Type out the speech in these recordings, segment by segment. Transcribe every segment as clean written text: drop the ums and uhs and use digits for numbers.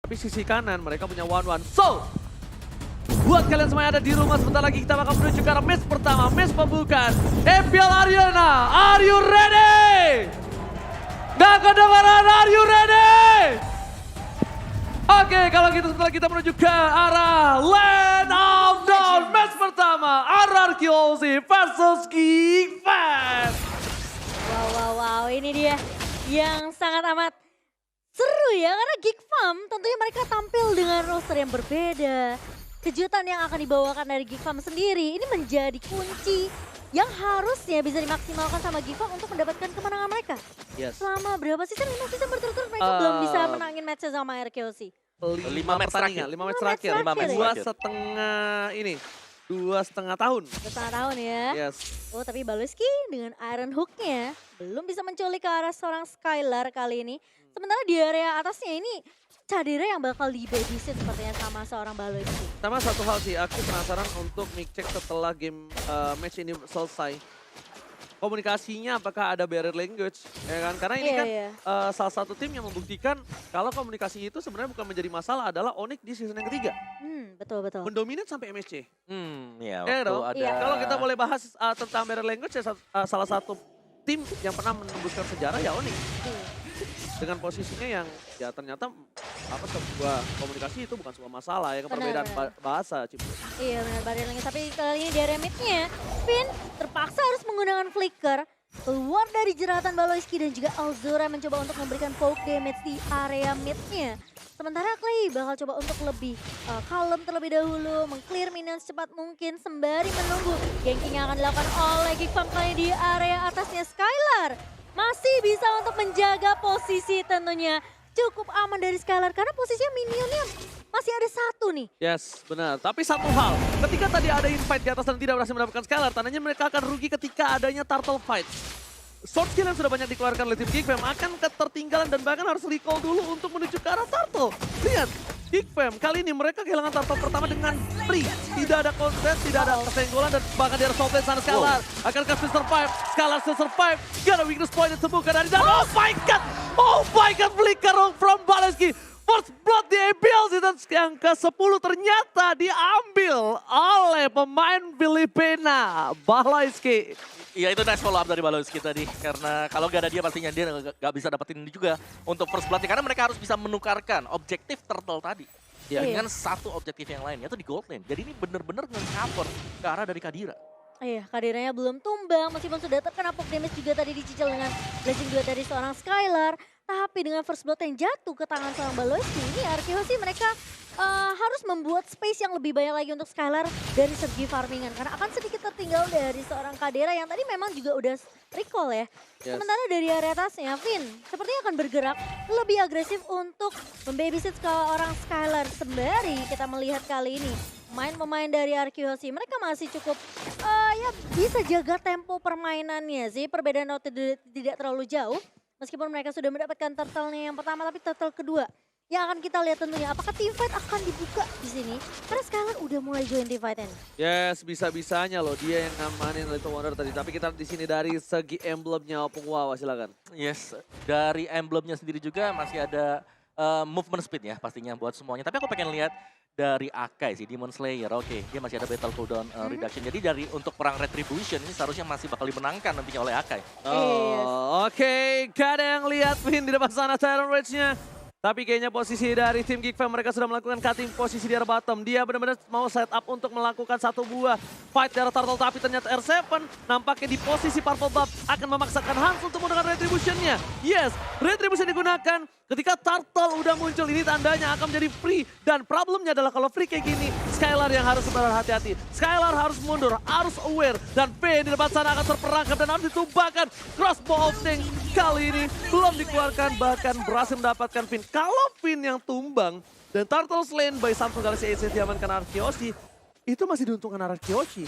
Tapi sisi kanan mereka punya 1-1. So, buat kalian semua yang ada di rumah, sebentar lagi kita bakal menuju ke arah match pertama, match pembukaan MPL Arena. Are you ready? Nggak kedengaran, are you ready? Oke, kalau gitu setelah kita menuju ke arah Land of Dawn, match pertama RRQ Aussie versus Geek Fam. Wow, ini dia yang sangat amat seru ya, karena Geek Fam tentunya mereka tampil dengan roster yang berbeda. Kejutan yang akan dibawakan dari Geek Fam sendiri ini menjadi kunci yang harusnya bisa dimaksimalkan sama Geek Fam untuk mendapatkan kemenangan mereka. Yes. Selama berapa season? 5 season berturut-turut mereka belum bisa menangin match sama RKOC. 5 match terakhir. 5 match terakhir. 2,5 tahun. 2,5 tahun ya. Yes. Oh, tapi Baloyski dengan Iron Hook-nya belum bisa menculik ke arah seorang Skylar kali ini. Sementara di area atasnya ini Cadira yang bakal di babysit sepertinya sama seorang Baloyski. Sama satu hal sih, aku penasaran untuk mic check setelah game match ini selesai. Komunikasinya apakah ada barrier language, ya kan? Karena ini kan salah satu tim yang membuktikan kalau komunikasi itu sebenarnya bukan menjadi masalah adalah Onyx di season yang ketiga. Betul. Mendominate sampai MSC. Iya, Ya, waktu dong? ada... Kalau kita boleh bahas tentang barrier language, ya salah satu tim yang pernah menembuskan sejarah ya Onyx. Dengan posisinya yang ya ternyata sebuah komunikasi itu bukan sebuah masalah ya, perbedaan bahasa. Iya benar barrier language, tapi kali ini di area mid-nya Finn terpaksa harus menggunakan flicker keluar dari jeratan Baloyski dan juga Alzora mencoba untuk memberikan poke damage di area mid-nya. Sementara Clay bakal coba untuk lebih kalem terlebih dahulu, meng-clear minion secepat mungkin sembari menunggu ganking yang akan dilakukan oleh Geek Fam kali di area atasnya. Skylar masih bisa untuk menjaga posisi, tentunya cukup aman dari Skylar karena posisinya minionnya masih ada satu nih. Yes, benar. Tapi satu hal, ketika tadi ada invite di atas dan tidak berhasil mendapatkan Skylar, tandanya mereka akan rugi ketika adanya turtle fight. Sword skill yang sudah banyak dikeluarkan oleh tim Geek Fam akan ketertinggalan dan bahkan harus recall dulu untuk menuju ke arah turtle. Lihat, Geek Fam kali ini mereka kehilangan turtle pertama dengan free. Tidak ada konten, tidak ada kesenggolan dan bahkan di arah soft lane sana Skylar. Akankah still survive? Skylar still survive. Gak ada weakness point ditemukan dari dalam. Oh my god, flicker from Baloyski. First blood di ABL season yang ke-10 ternyata diambil oleh pemain Filipina, Baloyski. Iya, itu nice follow up dari Baloyski tadi. Karena kalau gak ada dia pastinya dia gak bisa dapetin ini juga untuk first blood. Karena mereka harus bisa menukarkan objektif turtle tadi. Dengan satu objektif yang lain, yaitu di gold lane. Jadi ini bener-bener nge-cover ke arah dari Kadira. Iya, Kadiranya belum tumbang meskipun sudah terkena poke damage juga tadi dicicil dengan blessing 2 dari seorang Skylar. Tapi dengan first blood yang jatuh ke tangan seorang Baloyski, ini RKO sih mereka harus membuat space yang lebih banyak lagi untuk Skylar dari segi farmingan. Karena akan sedikit tertinggal dari seorang Kadira yang tadi memang juga udah recall ya. Sementara dari area atasnya, Finn sepertinya akan bergerak lebih agresif untuk membabysit ke orang Skylar. Sembari kita melihat kali ini pemain dari RQHC mereka masih cukup ya bisa jaga tempo permainannya sih. Perbedaan tidak terlalu jauh. Meskipun mereka sudah mendapatkan turtle-nya yang pertama, tapi turtle kedua yang akan kita lihat tentunya apakah teamfight akan dibuka di sini. Karena Skylar udah mulai join teamfight ini. Yes, bisa-bisanya loh dia yang ngamanin Little Wonder tadi. Tapi kita di sini dari segi emblemnya Opung Wawa, silakan. Yes, dari emblemnya sendiri juga masih ada movement speed ya pastinya buat semuanya. Tapi aku pengen lihat dari Akai sih, Demon Slayer. Oke, dia masih ada battle cooldown reduction. Jadi dari untuk perang Retribution ini seharusnya masih bakal dimenangkan nantinya oleh Akai. Oke, gak ada yang lihat Vin di depan sana Tyrant Rage-nya. Tapi kayaknya posisi dari tim Geek Fam mereka sudah melakukan cutting posisi di arah bottom. Dia benar-benar mau set up untuk melakukan satu buah fight di arah turtle. Tapi ternyata R7 nampaknya di posisi purple buff akan memaksakan Hans untuk menggunakan retribution-nya. Yes, retribution digunakan ketika turtle udah muncul. Ini tandanya akan menjadi free. Dan problemnya adalah kalau free kayak gini, Skylar yang harus berhati-hati. Skylar harus mundur, harus aware. Dan P di depan sana akan terperangkap dan harus ditumbangkan. Crossbow opening kali ini belum dikeluarkan, bahkan berhasil mendapatkan Finn. Kalau Finn yang tumbang dan Turtle Slain by Samsung Galaxy A7 diamankan Arkeoshi, itu masih diuntungkan Arkeoshi.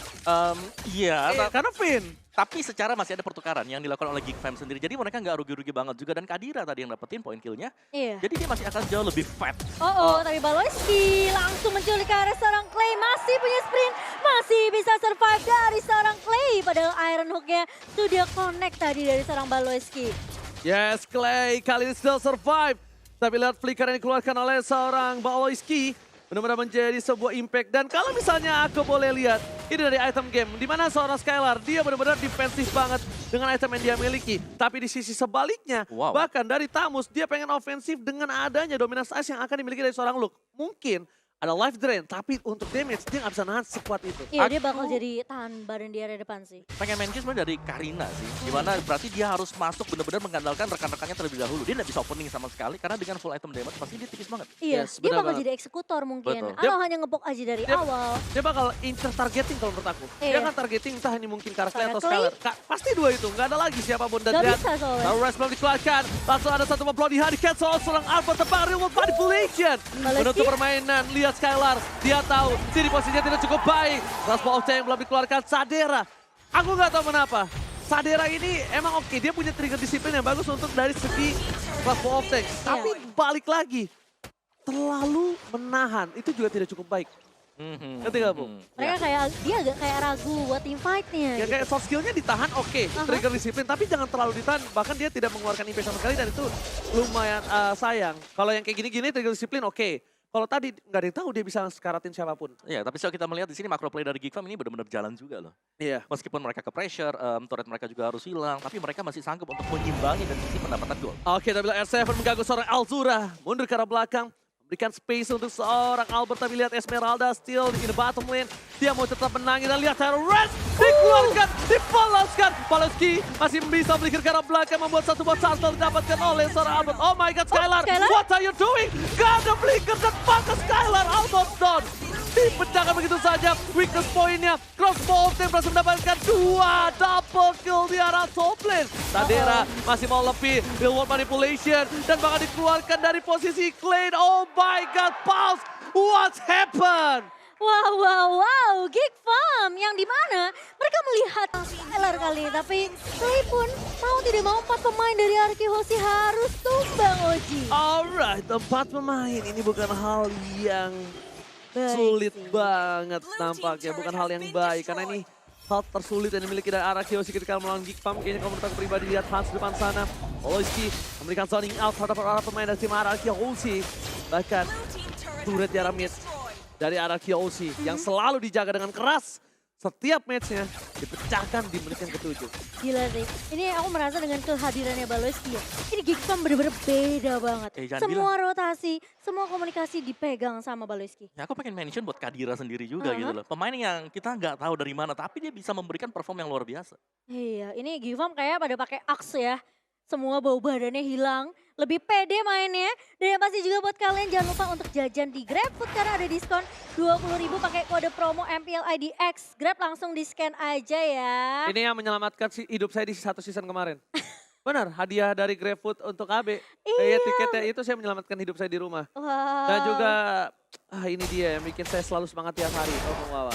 Iya, karena Finn. Tapi secara masih ada pertukaran yang dilakukan oleh Geek Fam sendiri. Jadi mereka nggak rugi-rugi banget juga. Dan Kadira tadi yang dapetin poin kill-nya. Jadi dia masih akan jauh lebih fat. Tapi Baloyski langsung menculik ke arah seorang Clay. Masih punya sprint. Masih bisa survive dari seorang Clay. Padahal Iron Hook-nya sudah connect tadi dari seorang Baloyski. Yes, Clay kali ini still survive. Tapi lihat flicker yang dikeluarkan oleh seorang Baloyski. Benar-benar menjadi sebuah impact. Dan kalau misalnya aku boleh lihat, ini dari item game. Di mana seorang Skylar, dia benar-benar defensif banget dengan item yang dia miliki. Tapi di sisi sebaliknya, bahkan dari Tamus, dia pengen ofensif dengan adanya dominance ice yang akan dimiliki dari seorang Luke. Mungkin ada life drain, tapi untuk damage dia nggak bisa nahan sekuat itu. Iya, dia bakal jadi tahan badan di area depan sih. Pengen mention sebenarnya dari Karina sih. Dimana berarti dia harus masuk benar-benar mengandalkan rekan-rekannya terlebih dahulu. Dia nggak bisa opening sama sekali karena dengan full item damage pasti dia tipis banget. Iya, Yes, dia benar bakal banget. jadi eksekutor mungkin. Betul. Atau hanya ngepok aja dari awal. Dia bakal incer targeting kalau menurut aku. Dia Iya. akan targeting entah ini mungkin Karakter atau Karakter. Skylar. Pasti dua itu, nggak ada lagi siapapun. Dan Gak lihat, bisa soalnya. lalu Rest belum dikeluarkan. Langsung ada satu memplot di hari cancel seorang Alpha tebang real world manipulation. Baloyski. Menutup permainan, lihat Skylar. Dia tahu sini posisinya tidak cukup baik. Raspa of Tank belum dikeluarkan. Sadera, aku nggak tahu kenapa. Sadera ini emang oke, dia punya trigger disiplin yang bagus untuk dari segi Raspa of Tank. Tapi balik lagi, terlalu menahan. Itu juga tidak cukup baik. Ngerti nggak, Bu? Mereka kayak, dia agak kayak ragu buat team fight-nya. Ya gitu. kayak soft skillnya ditahan oke, trigger disiplin, tapi jangan terlalu ditahan. Bahkan dia tidak mengeluarkan impact sama sekali dan itu lumayan sayang. Kalau yang kayak gini-gini trigger disiplin oke. Kalau tadi nggak ada yang tahu dia bisa sekaratin siapapun. Iya, tapi kalau kita melihat di sini macro play dari Geekfam ini benar-benar jalan juga loh. Iya. Meskipun mereka ke pressure, turret mereka juga harus hilang, tapi mereka masih sanggup untuk menyimbangi dan sisi pendapatan gol. Oke, tapi R7 mengganggu seorang Alzura. Mundur ke arah belakang. Berikan space untuk seorang Albert, tapi lihat Esmeralda still di bottom lane. Dia mau tetap menangin dan lihat Terrorist dikeluarkan, dipoloskan. Baloyski masih bisa berikan ke arah belakang, membuat satu buah shuttle didapatkan oleh seorang Albert. Oh my god, Skylar, Skylar? what are you doing? Gak ada flicker dan pakai Skylar, Albert down. Dipecahkan begitu saja, weakness point-nya. Crossbow Team berhasil mendapatkan 2 double kill di arah top lane. Sadera masih mau lebih, real world manipulation. Dan bakal dikeluarkan dari posisi Clay. Oh my god, Pulse, what happened? Wow, Geek Farm yang dimana mereka melihat Skylar kali ini. Tapi Clay pun mau tidak mau 4 pemain dari Arkehosi harus tumbang, Oji. Alright, 4 pemain ini bukan hal yang sulit banget nampaknya, bukan hal yang baik karena ini hal tersulit yang dimiliki dari Arkehosi ketika melawan Geek Farm. Kayaknya kalau menurut aku pribadi lihat Hans depan sana, Baloyski memberikan zoning out terhadap para pemain dari tim Arkehosi. Bahkan turret di arah mid dari Arkehosi yang selalu dijaga dengan keras. Setiap matchnya dipecahkan di menit yang ke-7. Gila sih. Ini aku merasa dengan kehadirannya Baloyski ya. Ini Geek Farm bener-bener beda banget. Jangan Semua rotasi, semua komunikasi dipegang sama Baloyski. Ya aku pengen mention buat Kadira sendiri juga gitu loh. Pemain yang kita nggak tahu dari mana, tapi dia bisa memberikan perform yang luar biasa. Iya, ini Geek Farm kayak pada pakai axe ya. Semua bau badannya hilang, lebih pede mainnya. Dan yang pasti juga buat kalian jangan lupa untuk jajan di GrabFood karena ada diskon 20.000 pakai kode promo MPLIDX. Grab langsung di-scan aja ya. Ini yang menyelamatkan hidup saya di satu season kemarin. Benar, hadiah dari GrabFood untuk AB. Iya. Tiketnya itu saya menyelamatkan hidup saya di rumah. Wow. Dan juga, ini dia yang bikin saya selalu semangat tiap hari. Oh, Wawa.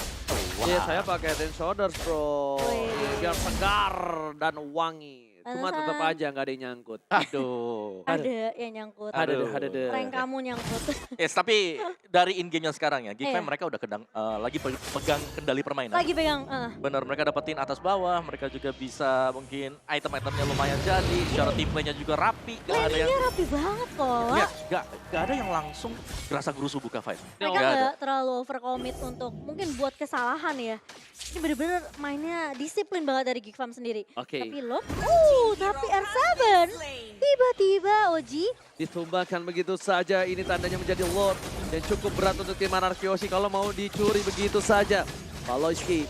Iya, saya pakai Head and Shoulders, bro. Wih. Biar segar dan wangi. Cuma tetap Alasan. aja nggak ada yang nyangkut. Aduh. Ada yang nyangkut. Ada. Rank kamu nyangkut. Yes, tapi dari in game-nya sekarang ya, Geekfam Iya. mereka udah lagi pegang kendali permainan. Lagi pegang. Benar, mereka dapetin atas bawah, mereka juga bisa mungkin item-itemnya lumayan jadi, secara team play-nya juga rapi, gak ada yang Planningnya rapi banget kok. lihat, gak ada yang langsung gerasa gerusu buka fight. Mereka Gak ada. nggak terlalu overcommit untuk mungkin buat kesalahan ya. Ini bener-bener mainnya disiplin banget dari Geek Farm sendiri. Oke. Tapi loh, tapi R7 tiba-tiba Oji. Ditumbangkan begitu saja, ini tandanya menjadi Lord. Dan cukup berat untuk tim Arkehosi kalau mau dicuri begitu saja. Baloyski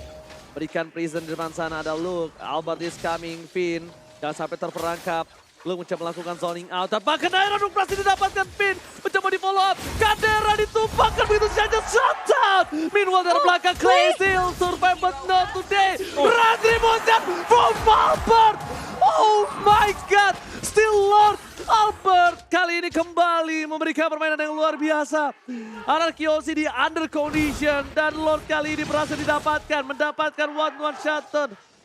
berikan prison di depan sana, ada Luke. Albert is coming, Finn. Jangan sampai terperangkap. Luke mencoba melakukan zoning out. Dan bahkan Iron Rook berhasil didapatkan Finn. Mencoba di follow up. Kadera ditumbangkan begitu saja. Shut out. Meanwhile dari belakang Clay still survive but not today. Retribution from Albert. Oh my god. Still Lord Albert kali ini kembali memberikan permainan yang luar biasa. Arkehosi di under condition dan Lord kali ini berhasil mendapatkan one shot.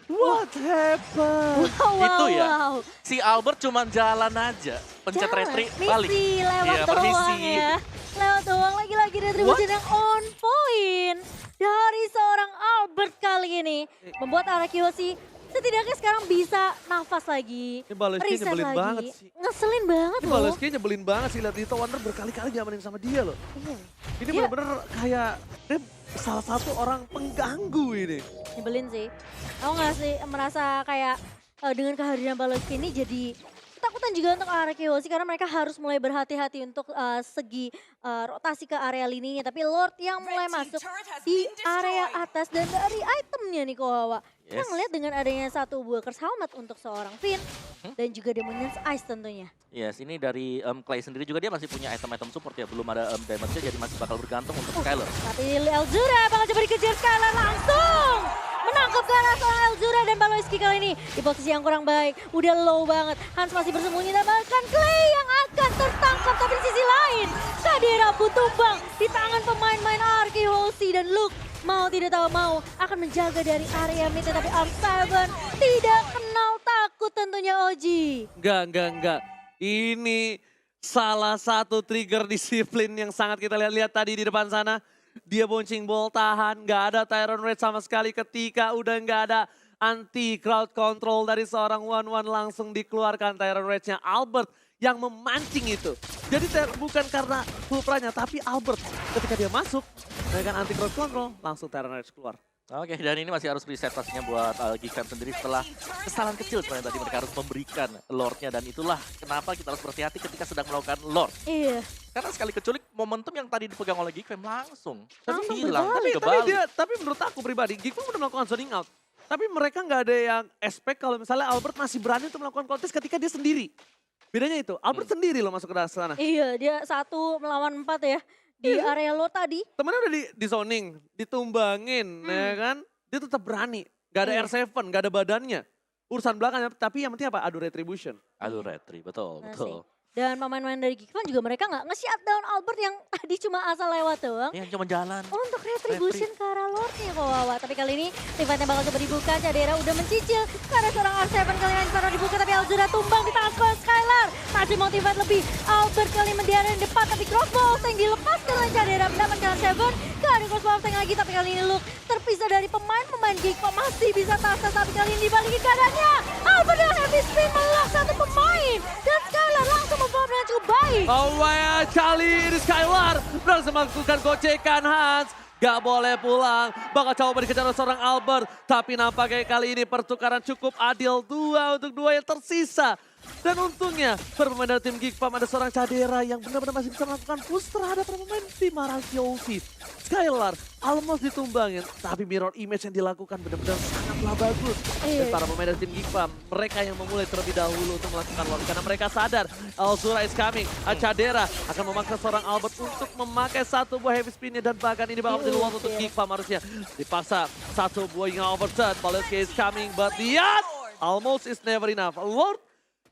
What happened? Itu ya. Wow. Si Albert cuma jalan aja, pencet retri, balik. Misi lewat Iya, doang permisi. ya. Lewat doang lagi-lagi retribution yang on point. Dari seorang Albert kali ini. Membuat Arkehosi setidaknya sekarang bisa nafas lagi, Ini Baloyski reset nyebelin lagi. banget sih. Ngeselin banget Ini loh. Baloyski nyebelin banget sih, lihat Lito Wonder berkali-kali diamanin sama dia loh. Iya, Ini Dia- bener-bener kayak dia salah satu orang pengganggu ini. nyebelin sih. Aku nggak sih merasa kayak dengan kehadiran Baloyski ini jadi ketakutan juga untuk Arkeosi karena mereka harus mulai berhati-hati untuk segi rotasi ke area lininya. Tapi Lord yang mulai masuk di area atas dan dari itemnya nih Kowawa. Kita Yes. ngeliat dengan adanya satu buah curse helmet untuk seorang Finn dan juga Demon's Ice tentunya. Yes, ini dari Clay sendiri juga dia masih punya item-item support ya. Belum ada damage-nya jadi masih bakal bergantung untuk Skylar. Tapi Elzura bakal coba dikejar Skylar langsung. Menangkap ke arah seorang Elzura dan Baloyski kali ini di posisi yang kurang baik. Udah low banget. Hans masih bersembunyi dan bahkan Clay yang akan tertangkap. Tapi di sisi lain, Shadira pun tumbang di tangan pemain-main Arkeosi dan Luke. Mau tidak tahu mau akan menjaga dari area mid. Tapi Arm7 tidak kenal takut tentunya Oji. Enggak. Ini salah satu trigger disiplin yang sangat kita lihat tadi di depan sana. Dia boncing ball tahan, nggak ada Tyrant Rage sama sekali ketika udah nggak ada anti crowd control dari seorang One langsung dikeluarkan Tyrant Rage-nya Albert yang memancing itu. Jadi bukan karena Fulpranya tapi Albert ketika dia masuk dengan anti crowd control langsung Tyrant Rage keluar. Oke, dan ini masih harus reset pastinya buat Geek Fam sendiri setelah kesalahan kecil sebenarnya tadi mereka harus memberikan Lord-nya. Dan itulah kenapa kita harus berhati-hati ketika sedang melakukan Lord. Iya. Karena sekali keculik momentum yang tadi dipegang oleh Geek Fam langsung Langsung hilang, berbalik. Tapi menurut aku pribadi, Geekfam udah melakukan zoning out. Tapi mereka nggak ada yang expect kalau misalnya Albert masih berani untuk melakukan kontes ketika dia sendiri. Bedanya itu, Albert sendiri loh masuk ke dalam sana. Iya, dia 1 melawan 4 ya. Di area lo tadi. Temennya udah di zoning, ditumbangin, ya kan? Dia tetap berani. Gak ada Iya. R7, gak ada badannya. Urusan belakangnya, tapi yang penting apa? Adu retribution. Aduh, retri, betul, Nah betul. Dan pemain-pemain dari Geekfam juga mereka nggak nge-shutdown Albert yang tadi cuma asal lewat doang. Yang cuma jalan. Untuk retribution ke arah Lordnya kok Wawa. Tapi kali ini tifatnya bakal coba dibuka. Cadera udah mencicil. Karena seorang R7 kali ini baru dibuka. Tapi Elzura tumbang di tangan Skull Skylar. Masih mau tifat lebih. Albert kali ini mendiara di depan. Tapi crossbow yang dilepaskan oleh Cadera. Mendapatkan R7. Ke arah crossbow yang lagi. Tapi kali ini Luke terpisah dari pemain-pemain Geekfam. Masih bisa tas-tas. Tapi kali ini dibalikin keadaannya. Albert dengan heavy spin melock satu pemain. Dan Skylar langsung membawa dengan cukup baik. Oh my, kali ini Skylar berhasil melakukan gocekan Hans. Gak boleh pulang, bakal coba dikejar oleh seorang Albert. Tapi nampaknya kali ini pertukaran cukup adil, 2 untuk 2 yang tersisa. Dan untungnya bermain dari tim Geekfam ada seorang Cadera yang benar-benar masih bisa melakukan push terhadap pemain tim Arkeosi. Skylar almost ditumbangin, tapi mirror image yang dilakukan benar-benar sangatlah bagus. Dan para pemain dari tim Geekfam, mereka yang memulai terlebih dahulu untuk melakukan lawan. Karena mereka sadar Elzura is coming, Cadera akan memaksa seorang Albert untuk memakai satu buah heavy spinnya. Dan bahkan ini bakal menjadi lawan untuk Geekfam harusnya. Dipaksa satu buah yang overturn, Baloyski is coming, but lihat, almost is never enough. Lord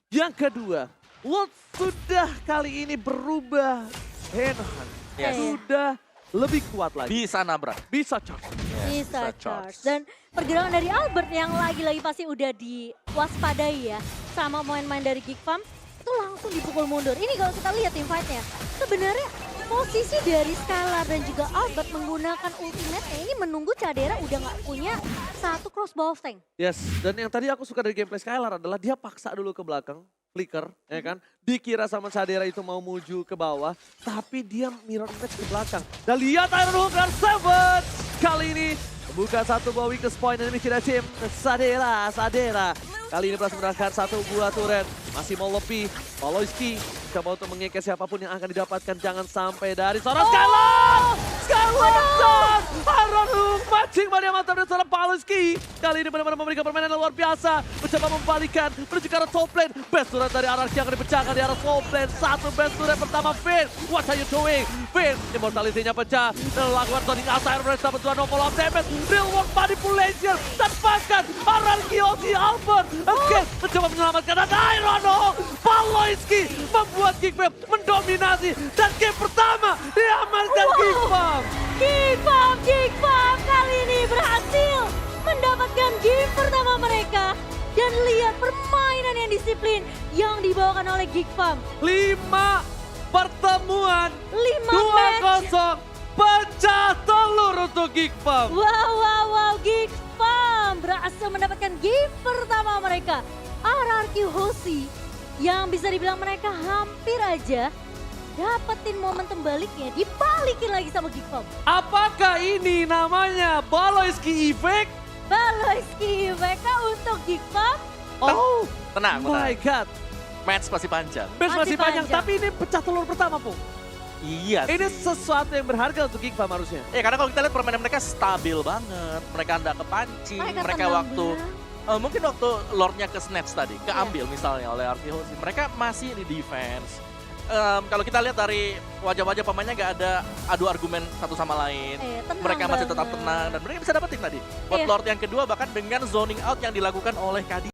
yang kedua, Lord sudah kali ini berubah hand-hand. Yes. Sudah lebih kuat lagi. Bisa nabrak. Bisa charge. Yes, Bisa charge. Dan pergerakan dari Albert yang lagi-lagi pasti udah diwaspadai ya sama pemain-pemain dari Geekfam itu langsung dipukul mundur. Ini kalau kita lihat tim fight-nya, sebenarnya posisi dari Skylar dan juga Albert menggunakan ultimate-nya ini menunggu Cadera udah nggak punya satu crossbow tank. Yes, dan yang tadi aku suka dari gameplay Skylar adalah dia paksa dulu ke belakang, flicker, ya kan? Dikira sama Cadera itu mau muju ke bawah, tapi dia mirror image ke belakang. Dan lihat Iron Hooker 7 kali ini membuka satu buah weakness point dan demi tim Sadera. Kali ini berhasil mendapatkan satu buah turret. Masih mau lebih, Baloyski coba untuk mengekes siapapun yang akan didapatkan. Jangan sampai dari seorang Skylar! Skylar! Iron Hook mancing banyak mantap dari seorang Baloyski. Kali ini benar-benar memberikan permainan yang luar biasa. Mencoba membalikan, menuju ke arah top lane. Best turret dari Anarchy akan dipecahkan di arah top lane. Satu best turret pertama Finn. What are you doing? Finn, immortality-nya pecah. Dan lakukan zoning out, Iron Rage dapat 2 follow up damage. Real world manipulation. Dan bahkan Arkeosi Albert. Oke, mencoba menyelamatkan dan Iron Hook. Baloyski membuat Geekfam mendominasi. Dan game pertama diamankan Geekfam. Geekfam kali ini berhasil mendapatkan game pertama mereka. Dan lihat permainan yang disiplin yang dibawakan oleh Geekfam. 5 pertemuan, 5 match. 2-0, pecah telur untuk Geekfam. Wow, Geekfam berhasil mendapatkan game pertama mereka. RRQ Hoshi yang bisa dibilang mereka hampir aja dapetin momentum baliknya, dibalikin lagi sama Geekfam. Apakah ini namanya Baloyski Effect? Baloyski mereka untuk Geekfam. Oh Tenang, my tenang. god. Match masih panjang. Match Masih masih panjang, panjang. tapi ini pecah telur pertama, Pung. Iya Ini sih. sesuatu yang berharga untuk Geekfam harusnya. Karena kalau kita lihat permainan mereka stabil banget. Mereka nggak kepancing. Mereka tenang waktu banget. mungkin waktu lordnya ke snatch tadi, keambil misalnya oleh RRQ Hoshi. Mereka masih di defense. Kalau kita lihat dari wajah-wajah pemainnya nggak ada adu argumen satu sama lain. Tenang Mereka masih tetap banget. tenang dan mereka bisa dapetin tadi. Buat Iya. Lord yang kedua bahkan dengan zoning out yang dilakukan oleh Kadi.